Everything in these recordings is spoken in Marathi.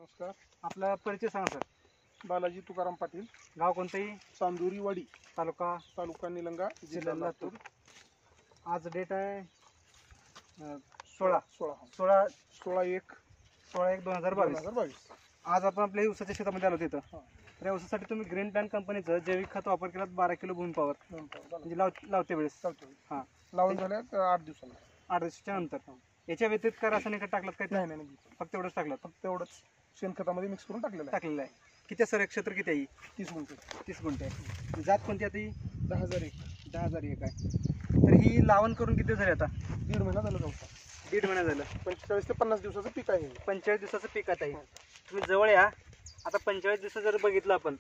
नमस्कार. आपला परिचय सांगा सर. बालाजी तुकाराम पाटील, गाव कोणतंही, चांदोरीवाडी, तालुका निलंगा, जिल्हा लातूर. आज डेट आहे 16 16/1/2022. आज आपण आपल्या ऊसाच्या शेतामध्ये आलो तिथं. तर या ऊसासाठी तुम्ही ग्रीन प्लॅन कंपनीचं जैविक खत वापर केला 12 किलो भूमी पॉवर, म्हणजे लावते वेळेस. हां, लावून झाल्या 8 दिवसाला, 8 दिवसाच्या नंतर. याच्या व्यतिरिक्त काय रासायनिक खत टाकलं काय? नाही, फक्त एवढंच टाकलं. फक्त एवढंच शेणखतामध्ये मिक्स करून टाकलेलं आहे. किती सर क्षेत्र किती आहे? 30 गुंठे. 30 गुंठे आहे. जात कोणती आता ही? 10,001 आहे. तर ही लावण करून किती झाले आता? 1.5 महिना झाला गवता. 1.5 महिना झालं. 45 ते 50 दिवसाचं पीक आहे. 45 दिवसाचं पीक आता आहे. तुम्ही जवळ या. आता 45 दिवस जर बघितलं आपण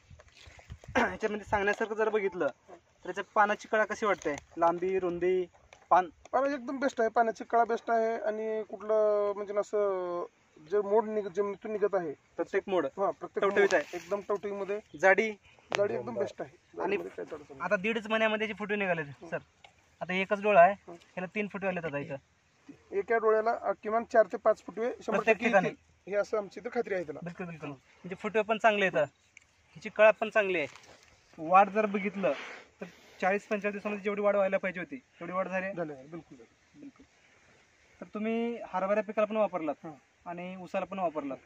याच्यामध्ये सांगण्यासारखं जर बघितलं तर त्याच्या पानाची कळा कशी वाटते? लांबी, रुंदी, पान एकदम बेस्ट आहे. पाण्याची कळा बेस्ट आहे. आणि कुठलं म्हणजे असं जे मोड जमिनीतून निघत आहे, प्रत्येक मोड प्रत्येक टवटवीत आहे. एकदम टवटवीमध्ये जाडी एकदम बेस्ट आहे. आणि आता 1.5 महिन्यामध्ये फुटवे निघाले सर. आता एकच डोळा आहे, ह्याला 3 फुटवे आले आता इथं. एका डोळ्याला किमान 4 ते 5 फुटवे 100% ठिकाणी. हे असं आमची तर खात्री आहे त्याला. बिलकुल. म्हणजे फुटवे पण चांगले येतात, ह्याची कळा पण चांगली आहे. वाढ जर बघितलं तर 40-45 दिवसामध्ये जेवढी वाढ व्हायला पाहिजे होती तेवढी वाढ झाली. बिलकुल. तर तुम्ही हरभरा पिकाला पण वापरलात आणि ऊसाला पण वापरलात.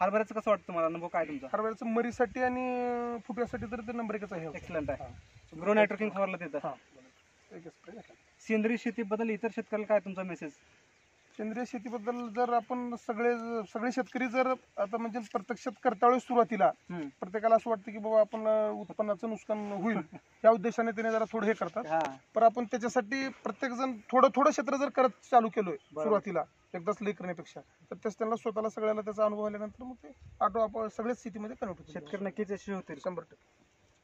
हरभऱ्याचं कसं वाटतं तुम्हाला? अनुभव काय तुमचा? हरभऱ्याचं मरीसाठी आणि फुटव्यासाठी तर ते नंबर 1च आहे. एक्सलंट आहे. ग्रो नायट्रोकिंग फवारलं तिथं. सेंद्रिय शेतीबद्दल इतर शेतकऱ्याला काय तुमचा मेसेज? सेंद्रिय शेतीबद्दल जर आपण सगळे शेतकरी जर आता म्हणजे प्रत्यक्षात करता वेळेस सुरुवातीला प्रत्येकाला असं वाटतं की बाबा आपण उत्पन्नाचं नुकसान होईल या उद्देशाने त्याने जरा थोडं हे करतात. पण आपण त्याच्यासाठी प्रत्येक जण थोडं क्षेत्र जर करत चालू केलोय सुरुवातीला, एकदाच लई करण्यापेक्षा, तर त्यांना स्वतःला सगळ्याला त्याचा अनुभव आल्यानंतर मग ते आपण सगळ्याच स्थितीमध्ये कन्वर्ट होतो. शेतकरी नक्कीच यशस्वी होतील. 100%.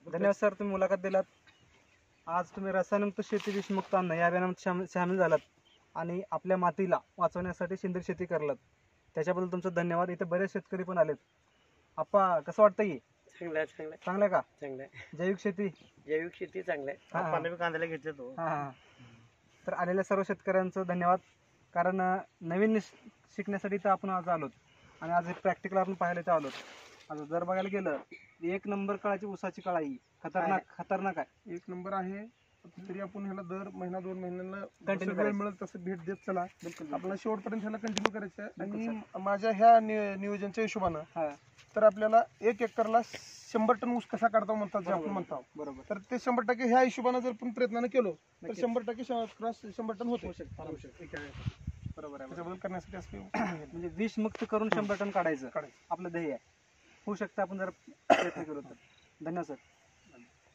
धन्यवाद सर, तुम्ही मुलाखत दिलात. आज तुम्ही रसायनमुक्त शेती विषमुक्त अन्न या अभियानात सामील झालात आणि आपल्या मातीला वाचवण्यासाठी सेंद्रिय शेती करलात. त्याच्याबद्दल तुमचं धन्यवाद. इथे बरेच शेतकरी पण आलेत. आपा कसं वाटतं की? चांगलं का? जैविक शेती चांगलं आहे. कांद्याला घेतले तो. तर आलेल्या सर्व शेतकऱ्यांचं धन्यवाद. कारण नवीन शिकण्यासाठी तर आपण आज आलोत आणि आज प्रॅक्टिकल आपण पाहायला इथं आलोत. आता जर बघायला गेलं 1 नंबर काळाची ऊसाची काळा ही खतरनाक आहे. 1 नंबर आहे. तरी आपण ह्याला दर महिना 2 महिन्यांना वेळ मिळेल तसं भेट देत चला. आपल्याला शेवटपर्यंत ह्याला कंटिन्यू करायचं आहे. आणि माझ्या ह्या नियोजनच्या हिशोबानं तर आपल्याला 1 एकरला 100 टन ऊस कसा काढता म्हणतात जे आपण म्हणतो. बरोबर. तर ते 100% ह्या हिशोबानं जर आपण प्रयत्नानं केलो तर 100% क्रॉस 100 टन होऊ शकतो. बरोबर आहे. त्याच्याबद्दल करण्यासाठी असं म्हणजे विष मुक्त करून 100 टन काढायचं आपलं ध्येय आहे. होऊ शकतं आपण जर प्रयत्न केलो तर. धन्यवाद सर.